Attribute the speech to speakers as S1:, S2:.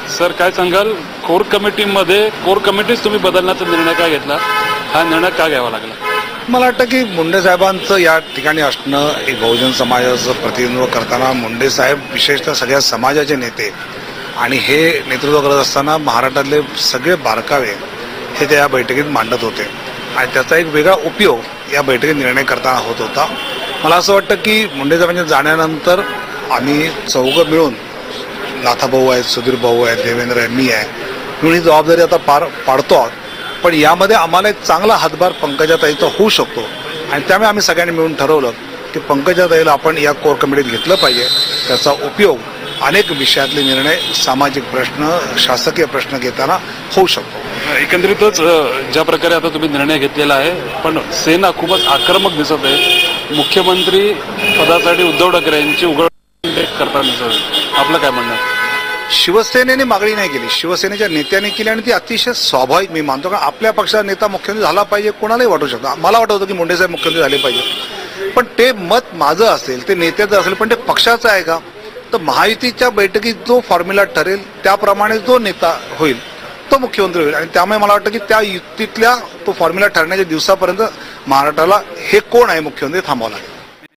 S1: Sir काय सांगाल, core कमिटीच तुम्ही बदलण्याचा निर्णय का घेतला? हा निर्णय का घ्यावा लागला?
S2: मला वाटतं की मुंडे साहेबांचं या ठिकाणी असणं, एक बहुजन समाजाचं प्रतिनिधित्व करताना मुंडे साहेब विशेषतः सगळ्या समाजाचे नेते आणि हे नेतृत्व करत असताना महाराष्ट्रातले सगळे बारकावे हे त्या या बैठकीत मांडत होते आणि त्याचा एक वेगळा उपयोग या बैठकीत निर्णय करताना होत होता. मला असं वाटतं की मुंडे साहेबांच्या जाण्यानंतर आम्ही चौघं मिळून, नाथाभाऊ आहेत, सुधीर भाऊ आहेत, देवेंद्र आहे, मी आहे, मिळून ही जबाबदारी आता पार पाडतो आहोत. पण यामध्ये आम्हाला एक चांगला हातभार पंकजाताईचा होऊ शकतो आणि त्यामुळे आम्ही सगळ्यांनी मिळून ठरवलं की पंकजाताईला आपण या कोर कमिटीत घेतलं पाहिजे. त्याचा उपयोग अनेक विषयातले निर्णय, सामाजिक प्रश्न, शासकीय प्रश्न घेताना होऊ शकतो.
S1: एकंदरीतच ज्या प्रकारे आता तुम्ही निर्णय घेतलेला आहे, पण सेना खूपच आक्रमक दिसत आहे. मुख्यमंत्री पदासाठी उद्धव ठाकरे यांची उघड करताना दिसत आहे. आपलं काय म्हणणं आहे?
S2: शिवसेनेने मागणी नाही केली, शिवसेनेच्या नेत्यांनी केली आणि ती अतिशय स्वाभाविक मी मानतो. कारण आपल्या पक्षाचा नेता मुख्यमंत्री झाला पाहिजे कोणालाही वाटू शकतं. मला वाटत होतं की मुंडे साहेब मुख्यमंत्री झाले पाहिजे, पण ते मत माझं असेल, ते नेत्याचं असेल, पण ते पक्षाचं आहे का? तर महायुतीच्या बैठकीत जो फॉर्म्युला ठरेल त्याप्रमाणे जो नेता होईल तो मुख्यमंत्री होईल आणि त्यामुळे मला वाटतं की त्या युतीतल्या तो फॉर्म्युला ठरण्याच्या दिवसापर्यंत महाराष्ट्राला हे कोण आहे मुख्यमंत्री थांबावं लागेल.